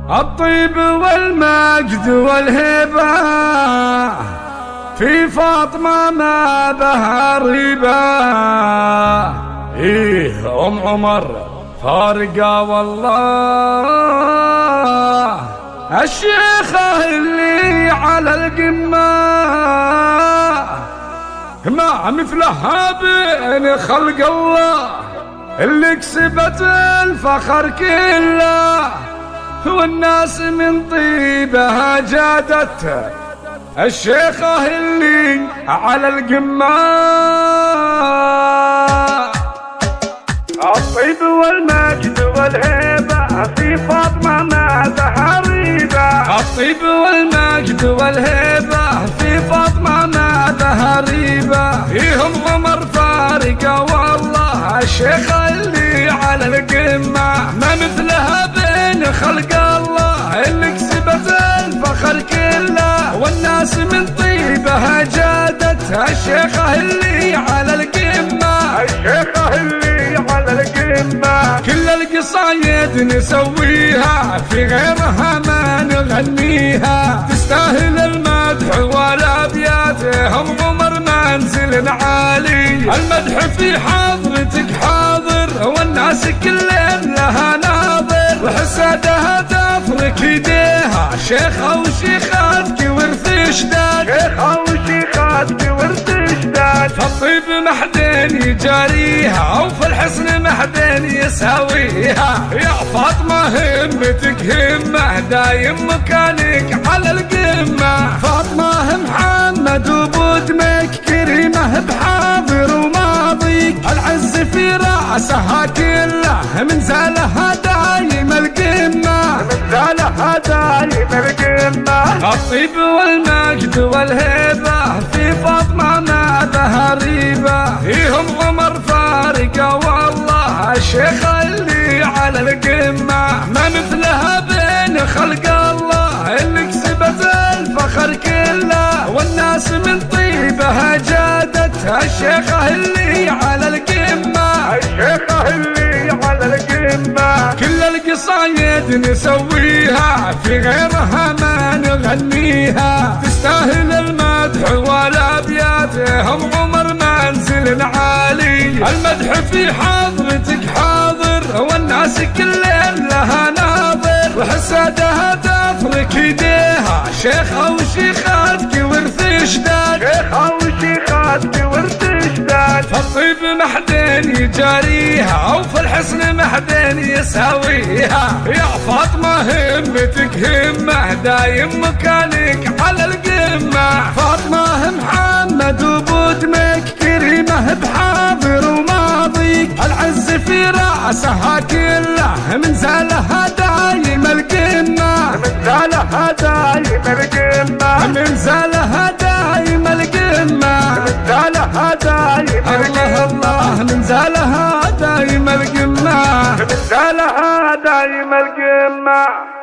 الطيب والمجد والهبة في فاطمة ما بها ريبة. إيه أم عمر فارقة والله، الشيخة اللي على القمة ما مثلها بين خلق الله، اللي كسبت الفخر كله والناس من طيبها جادت، الشيخة اللي على القمة. الطيب والمجد والهيبة في فاطمة ما بها ريبة. الطيب والمجد والهيبة في فاطمة ما بها ريبة. فيهم عمر فارقة والله، الشيخة اللي على القمة ما مثلها بين خلق الله، اللي كسبت الفخر كله والناس من طيبها جادت، الشيخة اللي على القمة. الشيخة اللي على القمة كل القصايد نسويها، في غيرها ما نغنيها، تستاهل المدح والابيات. هم عمر منزل عالي، المدح في حضرتك حاضر، والناس كلهم لها ناظر، وحسادها تفرك يديها، شيخة وشيخاتك ورث اشداد. شيخة وشيخاتك ورث اشداد، فالطيب محدين يجاريها، وفي الحسن محدين يساويها. يا فاطمة همتك همة، دايم مكانك على القمة. فاطمة محمد وبدمك كريمة بحاضر وماضيك، العز في رأسها كله من زالها دايم القمة. من زالها دايم القمة. الطيب والمجد والهبة في فاطمة ما بها ريبة. فيهم عمر فارقة والله، الشيخة اللي على القمة ما مثلها بين خلق الله، اللي كسبت الفخر كله والناس من طيبها جادت، الشيخة اللي على القمة. الشيخة اللي على القمة كل القصايد نسويها، في غيرها ما نغنيها، تستاهل المدح والابيات. هم عمر منزل عالي، المدح في حضرتك حاضر، والناس كلهم لها ناظر، وحسادها تفرك يديها، شيخة وشيخاتك ورث اشداد. شيخة وشيخاتك ورث اشداد، فالطيب محدين يجاريها، وفي الحسن محدين يساويها. يا فاطمة همتك همة، دايم مكانك على القمة. فاطمة محمد وبدمك كريمة بحاضر وماضيك، العز في رأسها كله من زالها دايم القمة. من زالها دايم القمة. من زالها دايم القمة. من زالها دايم القمة. الله من زالها دايم القمة. من زالها دايم القمة.